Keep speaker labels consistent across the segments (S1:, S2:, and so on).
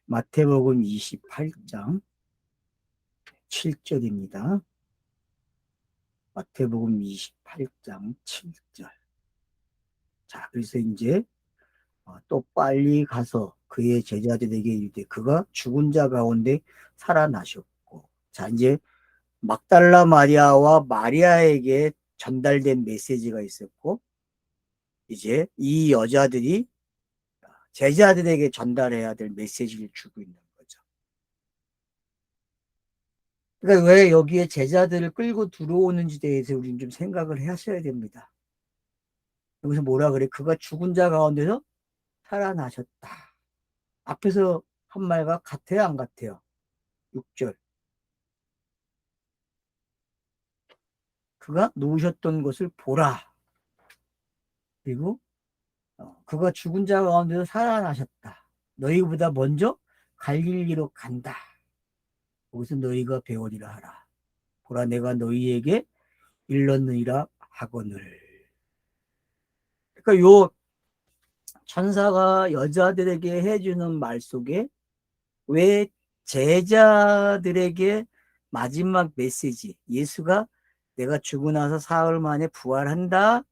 S1: 마태복음 28장 7절입니다. 마태복음 28장 7절. 자, 그래서 이제 또 빨리 가서 그의 제자들에게 이르되 그가 죽은 자 가운데 살아나셨고. 자, 이제 막달라 마리아와 마리아에게 전달된 메시지가 있었고, 이제 이 여자들이 제자들에게 전달해야 될 메시지를 주고 있는 거죠. 그러니까 왜 여기에 제자들을 끌고 들어오는지 대해서 우리는 좀 생각을 하셔야 됩니다. 여기서 뭐라 그래? 그가 죽은 자 가운데서 살아나셨다. 앞에서 한 말과 같아요, 안 같아요? 6절. 그가 누우셨던 것을 보라. 그리고 그가 죽은 자 가운데서 살아나셨다. 너희보다 먼저 갈릴리로 간다. 거기서 너희가 배우리라 하라. 보라, 내가 너희에게 일렀느니라 하거늘. 그러니까 요 천사가 여자들에게 해주는 말 속에 왜 제자들에게 마지막 메시지, 예수가 내가 죽고 나서 사흘 만에 부활한다.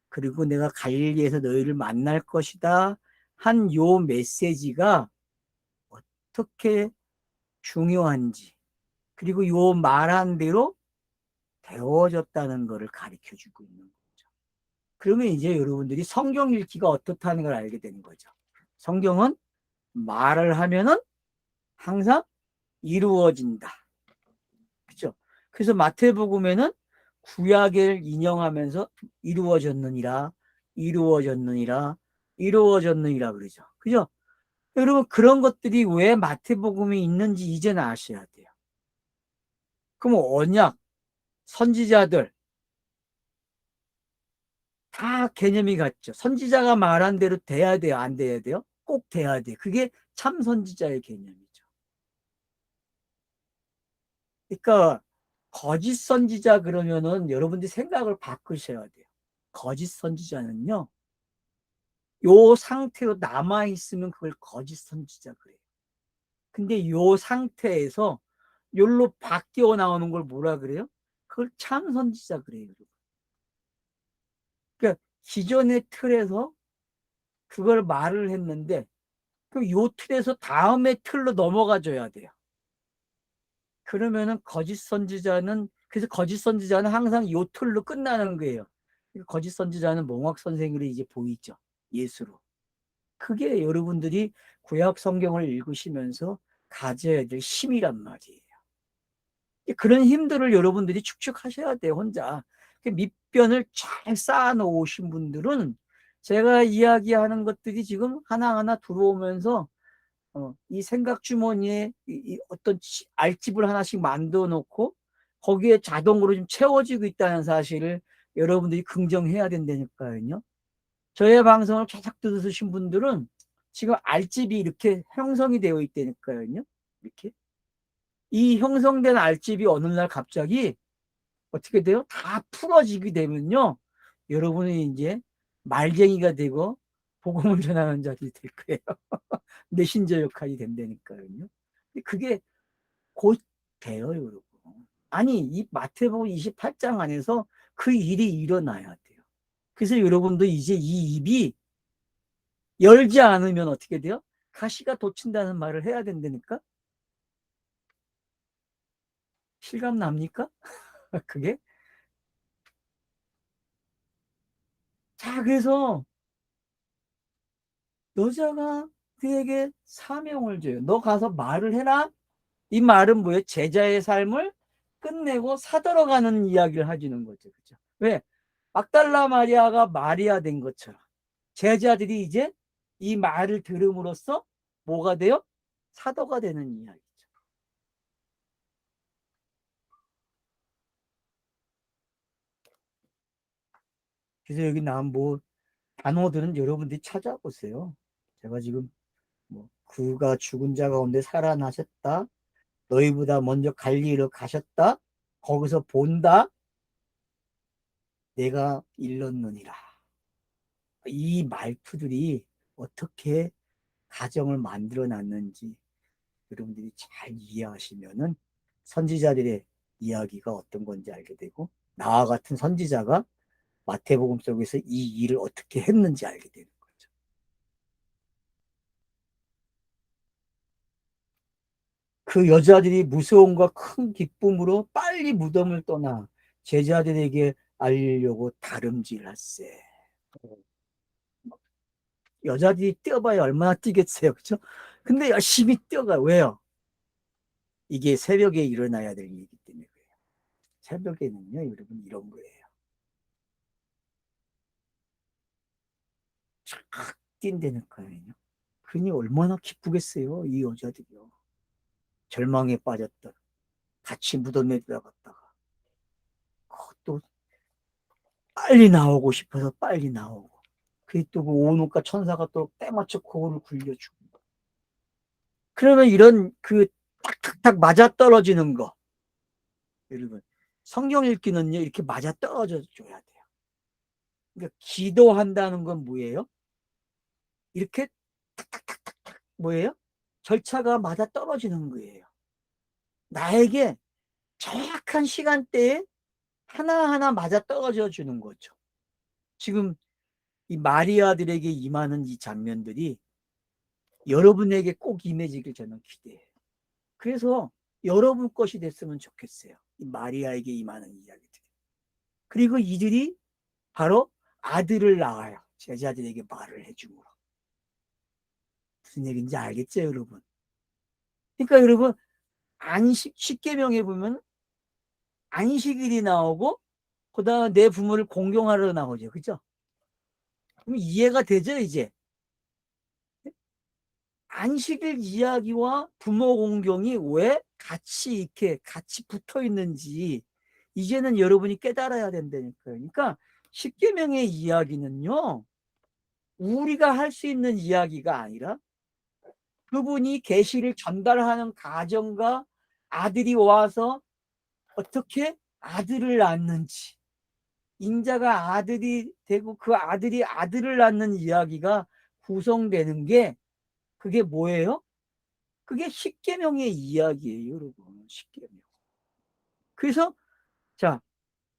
S1: 그리고 내가 갈릴리에서 너희를 만날 것이다. 한 요 메시지가 어떻게 중요한지, 그리고 요 말한 대로 되어졌다는 것을 가르쳐 주고 있는 거죠. 그러면 이제 여러분들이 성경 읽기가 어떻다는 걸 알게 되는 거죠. 성경은 말을 하면은 항상 이루어진다. 그죠? 그래서 마태복음에는 구약을 인용하면서 이루어졌느니라, 이루어졌느니라, 이루어졌느니라 그러죠. 그죠? 여러분, 그런 것들이 왜 마태복음에 있는지 이제는 아셔야 돼요. 그럼 언약, 선지자들 다 개념이 같죠. 선지자가 말한 대로 돼야 돼요, 안 돼야 돼요? 꼭 돼야 돼요. 그게 참 선지자의 개념이죠. 그러니까 거짓 선지자 그러면은 여러분들이 생각을 바꾸셔야 돼요. 거짓 선지자는요, 요 상태로 남아 있으면 그걸 거짓 선지자 그래요. 근데 요 상태에서 요로 바뀌어 나오는 걸 뭐라 그래요? 그걸 참 선지자 그래요. 그러니까 기존의 틀에서 그걸 말을 했는데 그 요 틀에서 다음의 틀로 넘어가 줘야 돼요. 그러면은 거짓 선지자는, 그래서 거짓 선지자는 항상 요 틀로 끝나는 거예요. 거짓 선지자는 몽학 선생으로 이제 보이죠. 예수로. 그게 여러분들이 구약 성경을 읽으시면서 가져야 될 힘이란 말이에요. 그런 힘들을 여러분들이 축축하셔야 돼요, 혼자. 밑변을 잘 쌓아 놓으신 분들은 제가 이야기하는 것들이 지금 하나하나 들어오면서 이 생각 주머니에 어떤 알집을 하나씩 만들어 놓고 거기에 자동으로 좀 채워지고 있다는 사실을 여러분들이 긍정해야 된다니까요. 저의 방송을 계속 들으신 분들은 지금 알집이 이렇게 형성이 되어 있다니까요. 이렇게. 이 형성된 알집이 어느 날 갑자기 어떻게 돼요? 다 풀어지게 되면요. 여러분이 이제 말쟁이가 되고 복음을 전하는 자들이 될 거예요. 메신저 역할이 된다니까요. 그게 곧 돼요, 여러분. 아니, 이 마태복음 28장 안에서 그 일이 일어나야 돼요. 그래서 여러분도 이제 이 입이 열지 않으면 어떻게 돼요? 가시가 돋친다는 말을 해야 된다니까? 실감 납니까? 그게? 자, 그래서 여자가 그에게 사명을 줘요. 너 가서 말을 해라. 이 말은 뭐예요? 제자의 삶을 끝내고 사들어가는 이야기를 해주는 거죠. 그죠? 왜? 막달라 마리아가 마리아 된 것처럼 제자들이 이제 이 말을 들음으로써 뭐가 돼요? 사도가 되는 이야기죠. 그래서 여기 나온 뭐 단어들은 여러분들이 찾아보세요. 제가 지금 뭐 그가 죽은 자 가운데 살아나셨다. 너희보다 먼저 갈리로 가셨다. 거기서 본다. 내가 일렀느니라. 이 말투들이 어떻게 가정을 만들어 놨는지, 여러분들이 잘 이해하시면은 선지자들의 이야기가 어떤 건지 알게 되고, 나와 같은 선지자가 마태복음 속에서 이 일을 어떻게 했는지 알게 되는 거죠. 그 여자들이 무서움과 큰 기쁨으로 빨리 무덤을 떠나 제자들에게 알리려고 다름질할세. 여자들이 뛰어봐야 얼마나 뛰겠어요, 그렇죠? 근데 열심히 뛰어가요. 왜요? 이게 새벽에 일어나야 될 일이기 때문에 그래요. 새벽에는요, 여러분, 이런 거예요. 쫙 뛴다니까요. 그니 얼마나 기쁘겠어요, 이 여자들이요. 절망에 빠졌던, 같이 무덤에 들어갔다가, 또 빨리 나오고 싶어서 빨리 나오고, 그게 또 그 오노카 천사가 또 때맞춰 그거를 굴려주고. 그러면 이런 그 탁탁탁 맞아 떨어지는 거, 여러분, 성경 읽기는요, 이렇게 맞아 떨어져 줘야 돼요. 그러니까 기도한다는 건 뭐예요? 이렇게 뭐예요? 절차가 맞아 떨어지는 거예요. 나에게 정확한 시간대에 하나하나 맞아 떨어져 주는 거죠. 지금 이 마리아들에게 임하는 이 장면들이 여러분에게 꼭 임해지길 저는 기대해요. 그래서 여러분 것이 됐으면 좋겠어요. 이 마리아에게 임하는 이야기들. 그리고 이들이 바로 아들을 낳아요. 제자들에게 말을 해주므로. 무슨 얘기인지 알겠죠, 여러분? 그러니까 여러분, 안식, 십계명에 보면 안식일이 나오고, 그 다음에 내 부모를 공경하러 나오죠. 그죠? 그럼 이해가 되죠, 이제? 안식일 이야기와 부모 공경이 왜 같이 이렇게 같이 붙어 있는지 이제는 여러분이 깨달아야 된다니까요. 그러니까 십계명의 이야기는요, 우리가 할 수 있는 이야기가 아니라 그분이 계시를 전달하는 가정과 아들이 와서 어떻게 아들을 낳는지, 인자가 아들이 되고 그 아들이 아들을 낳는 이야기가 구성되는 게 그게 뭐예요? 그게 십계명의 이야기예요, 여러분. 십계명. 그래서 자,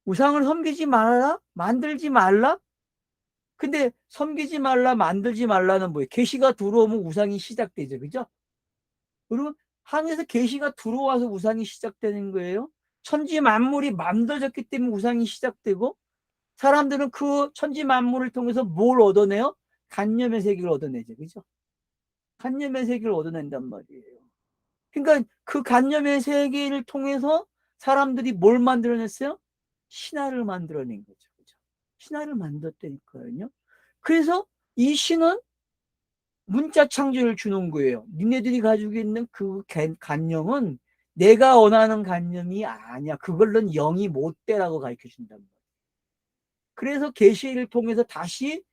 S1: 우상을 섬기지 말라, 만들지 말라. 근데 섬기지 말라, 만들지 말라는 뭐예요? 계시가 들어오면 우상이 시작되죠, 그죠? 그리고 하늘에서 계시가 들어와서 우상이 시작되는 거예요. 천지 만물이 만들어졌기 때문에 우상이 시작되고, 사람들은 그 천지 만물을 통해서 뭘 얻어내요? 간념의 세계를 얻어내죠, 그죠? 간념의 세계를 얻어낸단 말이에요. 그러니까 그 간념의 세계를 통해서 사람들이 뭘 만들어냈어요? 신화를 만들어낸 거죠. 그죠? 신화를 만들었다니까요. 그래서 이 신은 문자 창조를 주는 거예요. 니네들이 가지고 있는 그 간념은 내가 원하는 간념이 아니야. 그걸로는 영이 못 돼라고 가르쳐 준단 말이에요. 그래서 계시를 통해서 다시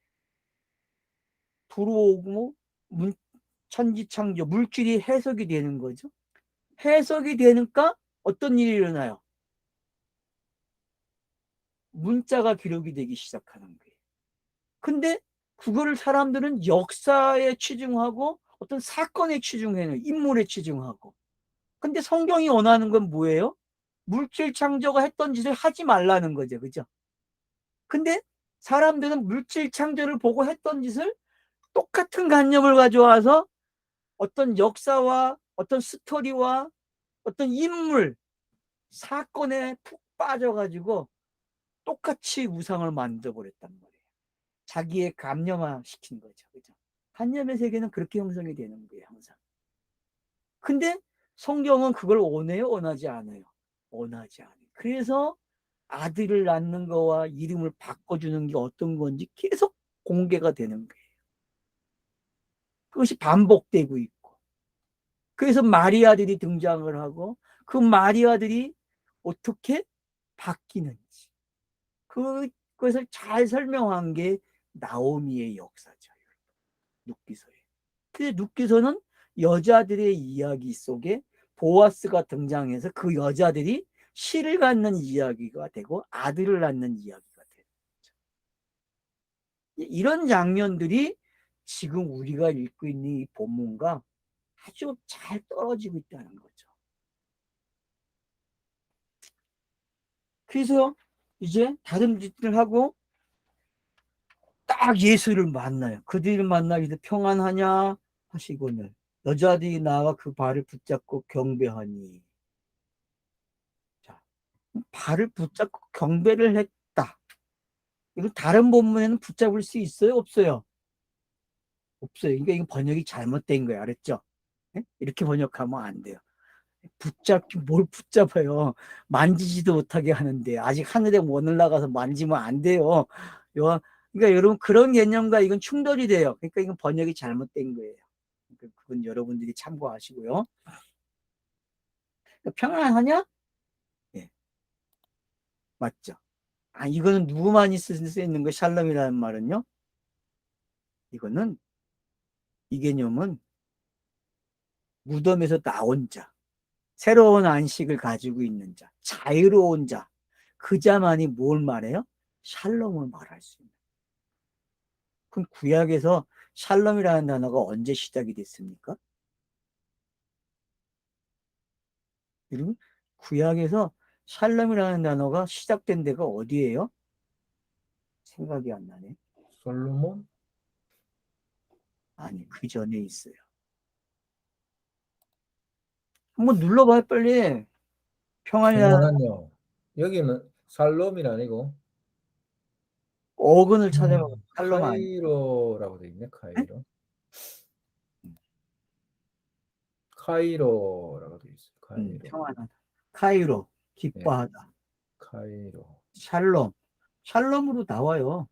S1: 들어오고 천지창조 물질이 해석이 되는 거죠. 해석이 되니까 어떤 일이 일어나요? 문자가 기록이 되기 시작하는 거예요. 근데 그거를 사람들은 역사에 치중하고 어떤 사건에 치중해요. 인물에 치중하고. 근데 성경이 원하는 건 뭐예요? 물질 창조가 했던 짓을 하지 말라는 거죠. 그죠? 근데 사람들은 물질 창조를 보고 했던 짓을 똑같은 관념을 가져와서 어떤 역사와 어떤 스토리와 어떤 인물, 사건에 푹 빠져가지고 똑같이 우상을 만들어버렸단 말이에요. 자기의 감념화 시킨 거죠. 그죠? 관념의 세계는 그렇게 형성이 되는 거예요, 항상. 근데 성경은 그걸 원해요, 원하지 않아요? 원하지 않아요. 그래서 아들을 낳는 거와 이름을 바꿔주는 게 어떤 건지 계속 공개가 되는 거예요. 그것이 반복되고 있고. 그래서 마리아들이 등장을 하고 그 마리아들이 어떻게 바뀌는지 그것을 잘 설명한 게 나오미의 역사죠. 룻기서에. 근데 룻기서는 여자들의 이야기 속에 보아스가 등장해서 그 여자들이 시를 갖는 이야기가 되고 아들을 낳는 이야기가 되는 거죠. 이런 장면들이 지금 우리가 읽고 있는 이 본문과 아주 잘 떨어지고 있다는 거죠. 그래서 이제 다른 짓을 하고 딱 예수를 만나요. 그들을 만나기도 평안하냐 하시고는 여자들이 나와 그 발을 붙잡고 경배하니. 자, 발을 붙잡고 경배를 했다. 이거 다른 본문에는 붙잡을 수 있어요? 없어요? 없어요. 그러니까 이거 번역이 잘못된 거예요. 알았죠? 네? 이렇게 번역하면 안 돼요. 붙잡기 뭘 붙잡아요. 만지지도 못하게 하는데 아직 하늘에 못 올라가서 만지면 안 돼요. 그러니까 여러분 그런 개념과 이건 충돌이 돼요. 그러니까 이건 번역이 잘못된 거예요. 그러니까 그건 여러분들이 참고하시고요. 그러니까 평안하냐? 예, 맞죠. 아, 이거는 누구만이 쓸 수 있는 거 샬롬이라는 말은요. 이거는 이 개념은 무덤에서 나온 자, 새로운 안식을 가지고 있는 자, 자유로운 자, 그 자만이 뭘 말해요? 샬롬을 말할 수 있는. 그럼 구약에서 샬롬이라는 단어가 언제 시작이 됐습니까? 여러분, 구약에서 샬롬이라는 단어가 시작된 데가 어디예요? 생각이 안 나네.
S2: 솔로몬?
S1: 아니, 그 전에 있어요. 한번 눌러봐요, 빨리. 평안이라는
S2: 평안하뇨. 여기는 살롬이 아니고
S1: 어근을 찾아보고 샬롬 아니.
S2: 카이로라고 돼 있네.
S1: 네?
S2: 카이로라고 돼 있어요. 카이로.
S1: 평안하다. 카이로,
S2: 예,
S1: 기뻐하다.
S2: 카이로.
S1: 샬롬, 샬롬으로 나와요.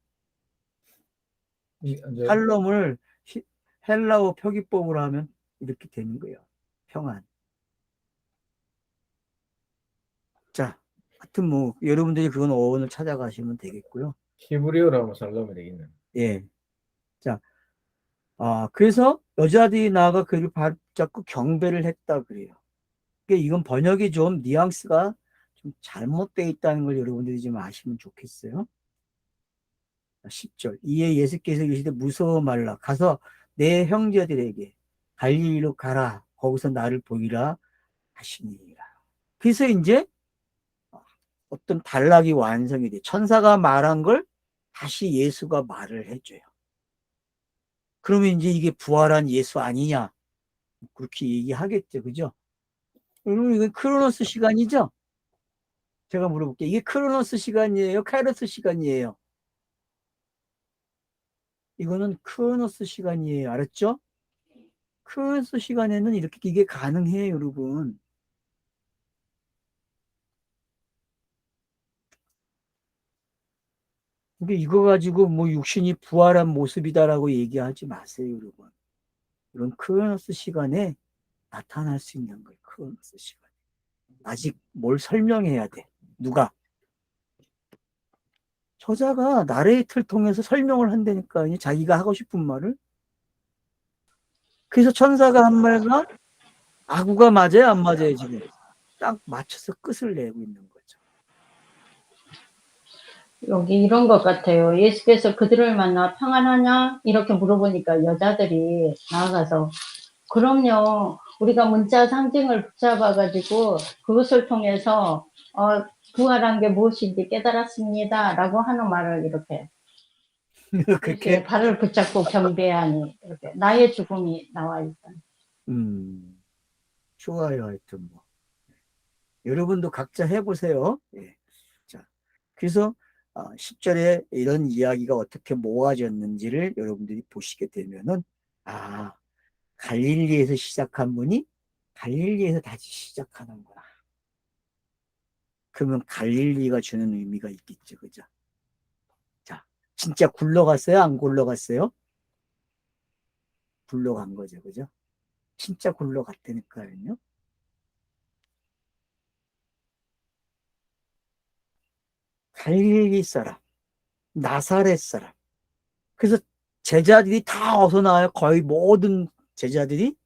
S2: 이제
S1: 샬롬을 헬라어 표기법으로 하면 이렇게 되는 거예요. 평안. 자, 하여튼 뭐 여러분들이 그건 어원을 찾아가시면 되겠고요.
S2: 히브리어라고 살롬이 되겠네.
S1: 예. 자, 그래서 여자들이 나아가 그를 붙잡고 경배를 했다 그래요. 그러니까 이건 번역이 좀 뉘앙스가 좀 잘못되어 있다는 걸 여러분들이 좀 아시면 좋겠어요. 10절. 이에 예수께서 이르시되 무서워 말라. 가서 내 형제들에게 갈릴리로 가라. 거기서 나를 보이라 하시니라. 그래서 이제 어떤 단락이 완성이 돼. 천사가 말한 걸 다시 예수가 말을 해줘요. 그러면 이제 이게 부활한 예수 아니냐? 그렇게 얘기하겠죠. 그죠? 여러분, 이건 크로노스 시간이죠? 제가 물어볼게요. 이게 크로노스 시간이에요? 카이로스 시간이에요? 이거는 크로노스 시간이에요. 알았죠? 크로노스 시간에는 이렇게 이게 가능해요, 여러분. 근데 이거 가지고 뭐 육신이 부활한 모습이다라고 얘기하지 마세요, 여러분. 이건 크로노스 시간에 나타날 수 있는 거예요, 크로노스 시간. 아직 뭘 설명해야 돼. 누가? 저자가 나레이트를 통해서 설명을 한다니까요. 자기가 하고 싶은 말을. 그래서 천사가 한 말과 아구가 맞아요, 안 맞아요, 지금? 딱 맞춰서 끝을 내고 있는 거죠.
S3: 여기 이런 것 같아요. 예수께서 그들을 만나 평안하냐? 이렇게 물어보니까 여자들이 나아가서 그럼요. 우리가 문자 상징을 붙잡아가지고 그것을 통해서 부활한 게 무엇인지 깨달았습니다. 라고 하는 말을 이렇게
S1: 그렇게
S3: 발을 붙잡고 경배하니 이렇게 나의 죽음이 나와 있다.
S1: 좋아요. 하여튼 뭐 여러분도 각자 해보세요. 예. 자, 그래서 10절에 이런 이야기가 어떻게 모아졌는지를 여러분들이 보시게 되면은 갈릴리에서 시작한 분이 갈릴리에서 다시 시작하는구나. 그러면 갈릴리가 주는 의미가 있겠죠, 그죠? 자, 진짜 굴러갔어요? 안 굴러갔어요? 굴러간 거죠, 그죠? 진짜 굴러갔다니까요. 갈릴리 사람, 나사렛 사람. 그래서 제자들이 다 어디서 나와요? 거의 모든 제자들이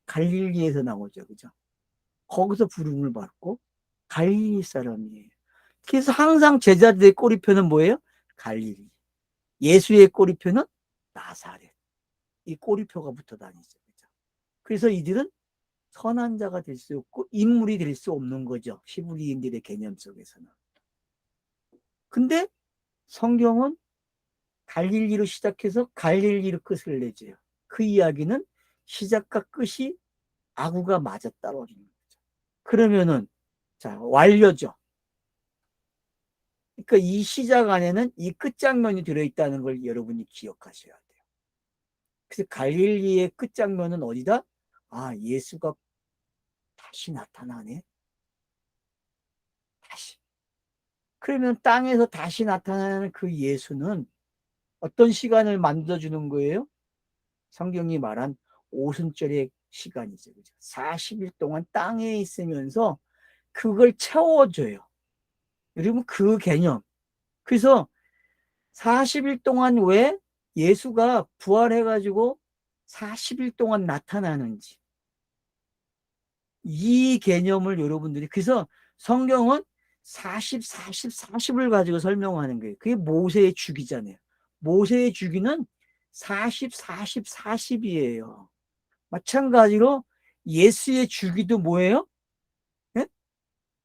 S1: 갈릴리에서 나오죠, 그죠? 거기서 부름을 받고 갈릴리 사람이에요. 그래서 항상 제자들의 꼬리표는 뭐예요? 갈릴리. 예수의 꼬리표는 나사렛. 이 꼬리표가 붙어 다니죠, 그죠? 그래서 이들은 선한 자가 될 수 없고 인물이 될 수 없는 거죠. 히브리인들의 개념 속에서는. 근데 성경은 갈릴리로 시작해서 갈릴리로 끝을 내줘요. 그 이야기는 시작과 끝이 아구가 맞아 떨어지는 거죠. 그러면은 자, 완료죠. 그러니까 이 시작 안에는 이 끝장면이 들어있다는 걸 여러분이 기억하셔야 돼요. 그래서 갈릴리의 끝장면은 어디다? 아, 예수가 다시 나타나네. 다시. 그러면 땅에서 다시 나타나는 그 예수는 어떤 시간을 만들어주는 거예요? 성경이 말한 오순절의 시간이죠. 그죠? 40일 동안 땅에 있으면서 그걸 채워줘요. 여러분, 그 개념. 그래서 40일 동안 왜 예수가 부활해가지고 40일 동안 나타나는지. 이 개념을 여러분들이, 그래서 성경은 40, 40, 40을 가지고 설명하는 거예요. 그게 모세의 주기잖아요. 모세의 주기는 40, 40, 40이에요. 마찬가지로 예수의 주기도 뭐예요? 네?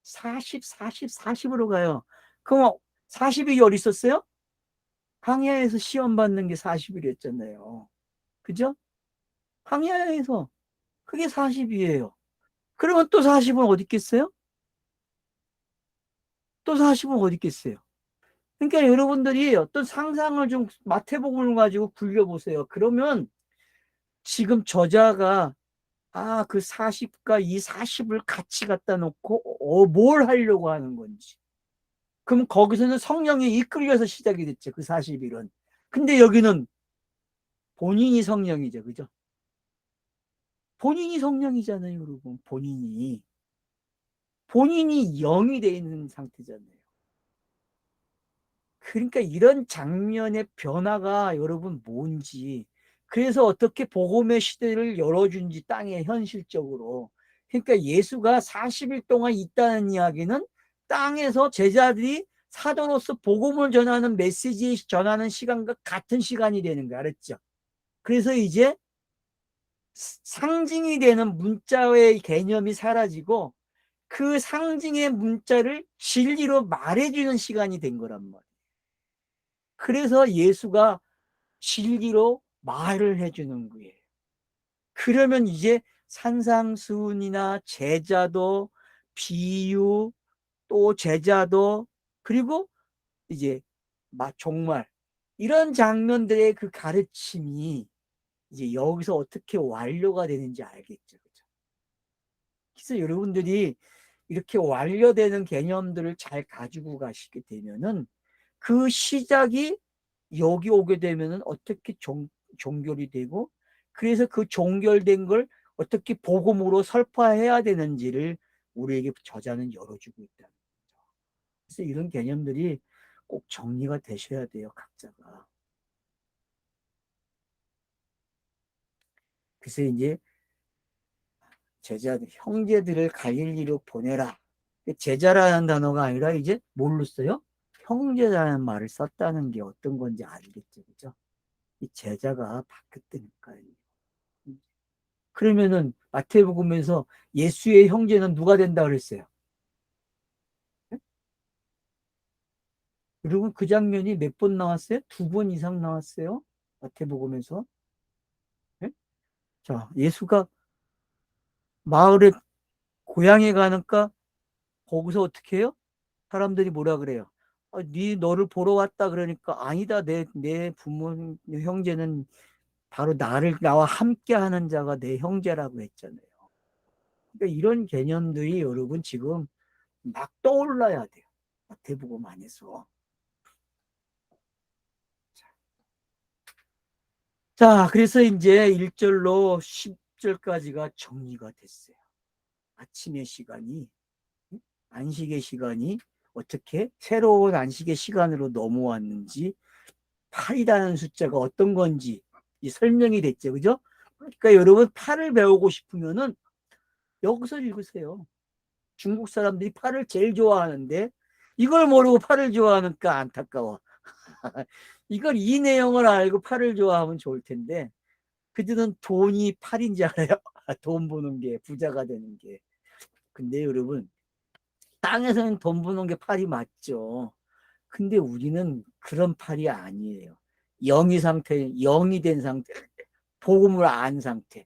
S1: 40, 40, 40으로 가요. 그럼 40일이 어디 있었어요? 항야에서 시험 받는 게 40일이었잖아요. 그죠? 항야에서. 그게 40이에요. 그러면 또 40은 어디 있겠어요? 또 40은 어디 있겠어요? 그러니까 여러분들이 어떤 상상을 좀 마태복음을 가지고 굴려보세요. 그러면 지금 저자가 그 40과 이 40을 같이 갖다 놓고 뭘 하려고 하는 건지. 그럼 거기서는 성령이 이끌려서 시작이 됐죠. 그 40일은. 근데 여기는 본인이 성령이죠. 그죠? 본인이 성령이잖아요, 여러분. 본인이 영이 돼 있는 상태잖아요. 그러니까 이런 장면의 변화가 여러분 뭔지, 그래서 어떻게 복음의 시대를 열어준지 땅에 현실적으로. 그러니까 예수가 40일 동안 있다는 이야기는 땅에서 제자들이 사도로서 복음을 전하는 메시지 전하는 시간과 같은 시간이 되는 거 알았죠? 그래서 이제 상징이 되는 문자의 개념이 사라지고 그 상징의 문자를 진리로 말해주는 시간이 된 거란 말이에요. 그래서 예수가 진리로 말을 해주는 거예요. 그러면 이제 산상수훈이나 제자도, 비유, 또 제자도, 그리고 이제 종말, 이런 장면들의 그 가르침이 이제 여기서 어떻게 완료가 되는지 알겠죠. 그죠? 그래서 여러분들이 이렇게 완료되는 개념들을 잘 가지고 가시게 되면은 그 시작이 여기 오게 되면은 어떻게 종결이 되고, 그래서 그 종결된 걸 어떻게 복음으로 설파해야 되는지를 우리에게 저자는 열어주고 있다. 그래서 이런 개념들이 꼭 정리가 되셔야 돼요, 각자가. 그래서 이제 제자들, 형제들을 갈릴리로 보내라. 제자라는 단어가 아니라 이제 뭘로 써요? 형제라는 말을 썼다는 게 어떤 건지 알겠죠, 그죠? 이 제자가 바뀌었다니까요. 그러면은 마태복음에서 예수의 형제는 누가 된다 그랬어요? 네? 여러분 그 장면이 몇 번 나왔어요? 2번 이상 나왔어요. 마태복음에서. 네? 자, 예수가 마을에 고향에 가니까 거기서 어떻게 해요? 사람들이 뭐라 그래요? 네 너를 보러 왔다 그러니까 아니다. 내 부모 형제는 바로 나와 함께 하는 자가 내 형제라고 했잖아요. 그러니까 이런 개념들이 여러분 지금 막 떠올라야 돼요. 마태복음 안에서. 자, 그래서 이제 1절로 10절까지가 정리가 됐어요. 아침의 시간이, 안식의 시간이 어떻게 새로운 안식의 시간으로 넘어왔는지, 8이라는 숫자가 어떤 건지 설명이 됐죠. 그죠? 그러니까 여러분 8을 배우고 싶으면은 여기서 읽으세요. 중국 사람들이 8을 제일 좋아하는데 이걸 모르고 8을 좋아하니까 안타까워. 이걸 이 내용을 알고 8을 좋아하면 좋을 텐데 그들은 돈이 8인 줄 알아요. 돈 버는 게, 부자가 되는 게. 근데 여러분, 땅에서는 돈 버는 게 팔이 맞죠. 근데 우리는 그런 팔이 아니에요. 영이 상태, 영이 된 상태, 복음을 안 상태,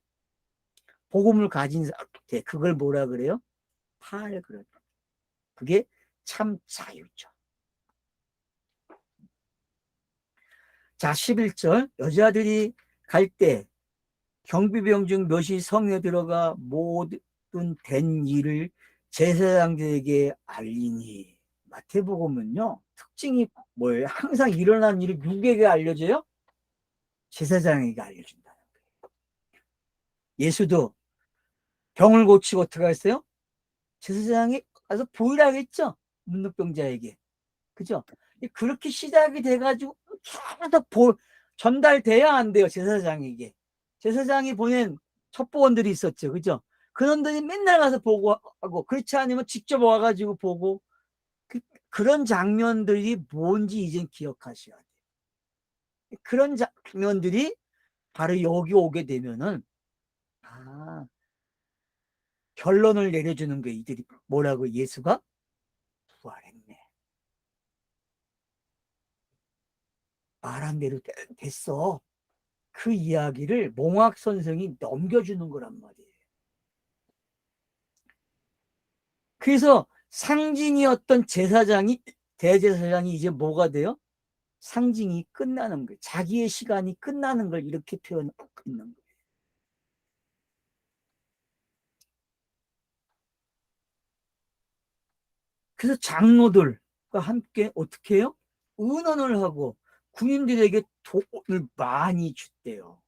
S1: 복음을 가진 상태, 그걸 뭐라 그래요? 팔, 그래요. 그게 참 자유죠. 자, 11절. 여자들이 갈 때 경비병 중 몇이 성에 들어가 모든 된 일을 제사장들에게 알리니. 마태복음은요, 특징이 뭐예요? 항상 일어난 일을 누구에게 알려줘요? 제사장에게 알려준다는 거예요. 예수도 병을 고치고 어떻게 했어요? 제사장이 가서 보이라겠죠? 문둥병자에게. 그죠? 그렇게 시작이 돼가지고 계속 전달돼야 안 돼요, 제사장에게. 제사장이 보낸 첩보원들이 있었죠. 그죠? 그놈들이 맨날 가서 보고 하고, 그렇지 않으면 직접 와가지고 보고, 그런 장면들이 뭔지 이젠 기억하셔야 돼요. 그런 장면들이 바로 여기 오게 되면은, 아, 결론을 내려주는 거예요. 이들이 뭐라고? 예수가 부활했네. 말한 대로 됐어. 그 이야기를 몽학 선생이 넘겨주는 거란 말이에요. 그래서 상징이었던 제사장이, 대제사장이 이제 뭐가 돼요? 상징이 끝나는 거예요. 자기의 시간이 끝나는 걸 이렇게 표현하고 있는 거예요. 그래서 장로들과 함께 어떻게 해요? 의논을 하고 군인들에게 돈을 많이 줬대요.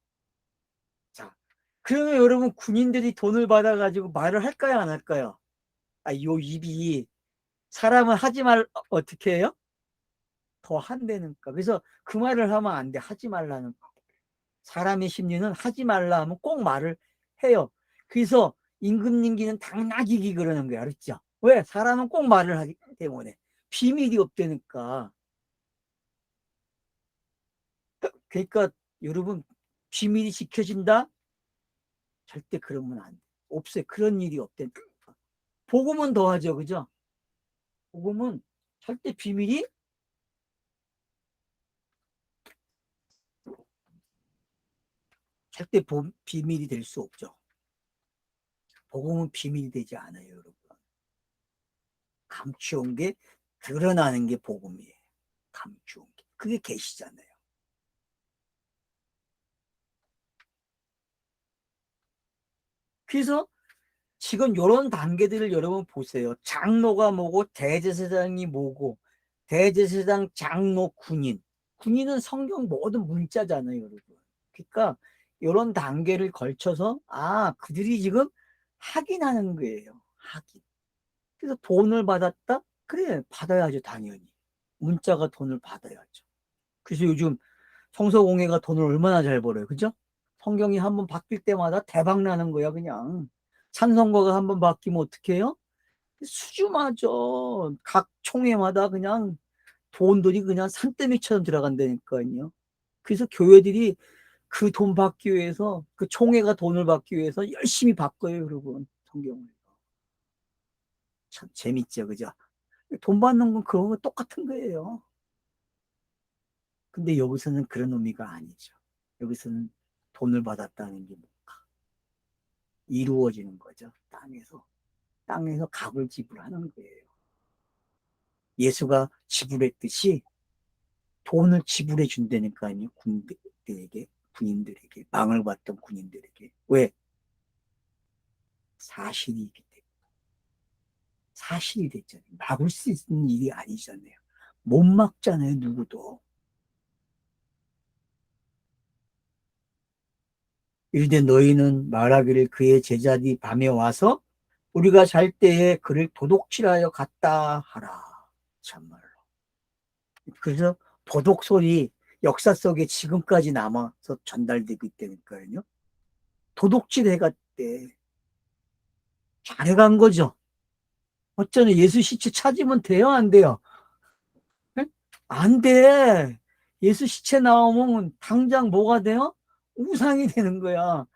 S1: 자, 그러면 여러분, 군인들이 돈을 받아가지고 말을 할까요, 안 할까요? 요 입이 사람을 하지 어떻게 해요? 더 한다니까. 그래서 그 말을 하면 안 돼. 하지 말라는 거. 사람의 심리는 하지 말라 하면 꼭 말을 해요. 그래서 임금님기는 당나귀기 그러는 거야. 알았죠? 왜? 사람은 꼭 말을 하기 때문에. 비밀이 없다니까. 그러니까 여러분, 비밀이 지켜진다? 절대 그러면 안 돼. 없어요. 그런 일이 없다니까. 복음은 더하죠. 그죠? 복음은 절대 비밀이 절대 비밀이 될 수 없죠. 복음은 비밀이 되지 않아요, 여러분. 감추온 게 드러나는 게 복음이에요. 감추온 게. 그게 계시잖아요. 그래서 지금 이런 단계들을 여러분 보세요. 장로가 뭐고, 대제사장이 뭐고, 대제사장, 장로, 군인. 군인은 성경 모든 문자잖아요, 여러분. 그러니까 이런 단계를 걸쳐서 그들이 지금 확인하는 거예요. 확인. 그래서 돈을 받았다? 그래, 받아야죠, 당연히. 문자가 돈을 받아야죠. 그래서 요즘 성서공회가 돈을 얼마나 잘 벌어요. 그죠? 성경이 한번 바뀔 때마다 대박 나는 거야, 그냥. 찬송가가 한번 바뀌면 어떻게 해요? 수주마저 각 총회마다 그냥 돈들이 그냥 산더미처럼 들어간다니까요. 그래서 교회들이 그 돈 받기 위해서, 그 총회가 돈을 받기 위해서 열심히 바꿔요, 여러분. 성경을. 참 재밌죠, 그죠? 돈 받는 건 그런 거 똑같은 거예요. 근데 여기서는 그런 의미가 아니죠. 여기서는 돈을 받았다는 게 뭔가 이루어지는 거죠. 땅에서 값을 지불하는 거예요. 예수가 지불했듯이 돈을 지불해 준다니까요. 군인들에게, 망을 봤던 군인들에게. 왜? 사실이기 때문에. 사실이 됐잖아요. 막을 수 있는 일이 아니잖아요. 못 막잖아요, 누구도. 이르되 너희는 말하기를 그의 제자들이 밤에 와서 우리가 잘 때에 그를 도둑질하여 갔다 하라. 참말로. 그래서 도둑 소리 역사 속에 지금까지 남아서 전달되고 있다니까요. 도둑질 해갔대. 잘해간 거죠. 어쩌네, 예수 시체 찾으면 돼요, 안 돼요? 네? 안 돼. 예수 시체 나오면 당장 뭐가 돼요? 우상이 되는 거야.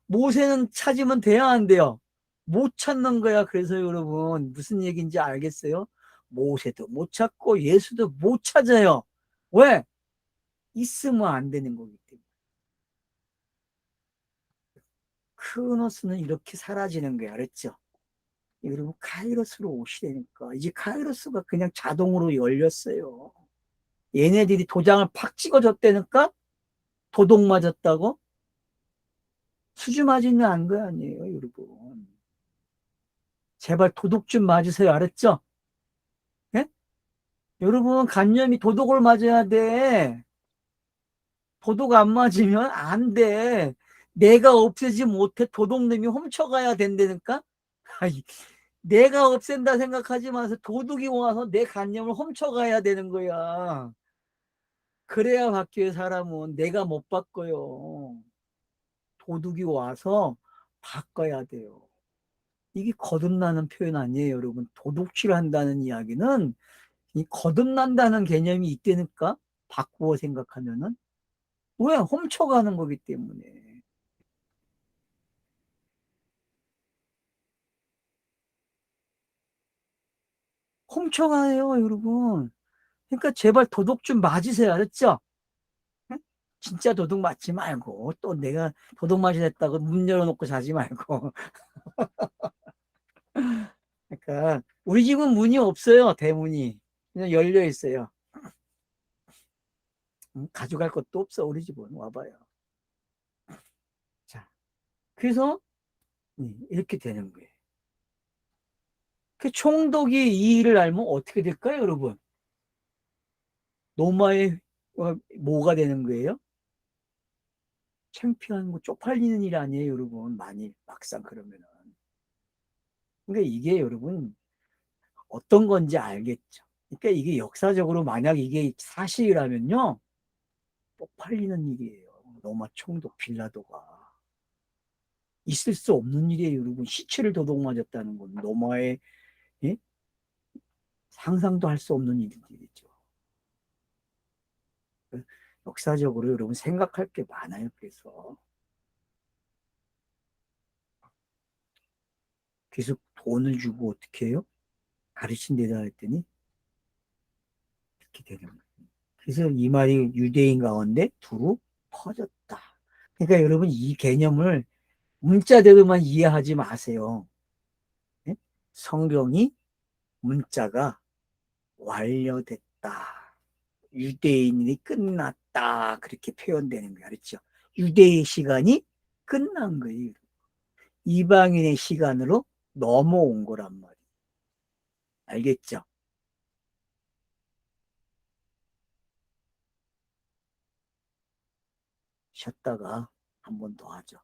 S1: 모세는 찾으면 돼야 안 돼요? 못 찾는 거야. 그래서 여러분 무슨 얘기인지 알겠어요? 모세도 못 찾고 예수도 못 찾아요. 왜? 있으면 안 되는 거기 때문에. 크로노스는 이렇게 사라지는 거야. 알았죠? 여러분 카이로스로 오시라니까. 이제 카이로스가 그냥 자동으로 열렸어요. 얘네들이 도장을 팍 찍어줬다니까 도둑 맞았다고? 수주 맞으면 안 거 아니에요, 여러분. 제발 도둑 좀 맞으세요. 알았죠? 예? 여러분, 간념이 도둑을 맞아야 돼. 도둑 안 맞으면 안 돼. 내가 없애지 못해 도둑놈이 훔쳐가야 된다니까? 아이, 내가 없앤다 생각하지 마서 도둑이 와서 내 간념을 훔쳐가야 되는 거야. 그래야 바뀌어요, 사람은. 내가 못 바꿔요. 도둑이 와서 바꿔야 돼요. 이게 거듭나는 표현 아니에요, 여러분. 도둑질 한다는 이야기는 이 거듭난다는 개념이 있다니까? 바꾸어 생각하면은. 왜? 훔쳐가는 거기 때문에. 훔쳐가요, 여러분. 그러니까 제발 도둑 좀 맞으세요, 알았죠? 응? 진짜 도둑 맞지 말고, 또 내가 도둑 맞이했다고 문 열어놓고 자지 말고. 그러니까, 우리 집은 문이 없어요, 대문이. 그냥 열려 있어요. 가져갈 것도 없어, 우리 집은. 와봐요. 자, 그래서, 이렇게 되는 거예요. 그 총독이 이 일을 알면 어떻게 될까요, 여러분? 노마의 뭐가 되는 거예요? 창피한 거 쪽팔리는 일 아니에요, 여러분. 많이 막상 그러면은. 그러니까 이게 여러분 어떤 건지 알겠죠. 그러니까 이게 역사적으로 만약 이게 사실이라면요, 쪽팔리는 일이에요. 로마 총독 빌라도가 있을 수 없는 일이에요, 여러분. 시체를 도둑 맞았다는 건 로마의 예? 상상도 할 수 없는 일이죠. 역사적으로 여러분 생각할 게 많아요. 그래서 계속 돈을 주고 어떻게 해요? 가르친대다 했더니 이렇게 되는 거예요. 그래서 이 말이 유대인 가운데 두루 퍼졌다. 그러니까 여러분 이 개념을 문자대로만 이해하지 마세요. 네? 성경이 문자가 완료됐다. 유대인이 끝났다. 그렇게 표현되는 거예요. 알았죠? 유대의 시간이 끝난 거예요. 이방인의 시간으로 넘어온 거란 말이에요. 알겠죠? 쉬었다가 한 번 더 하죠.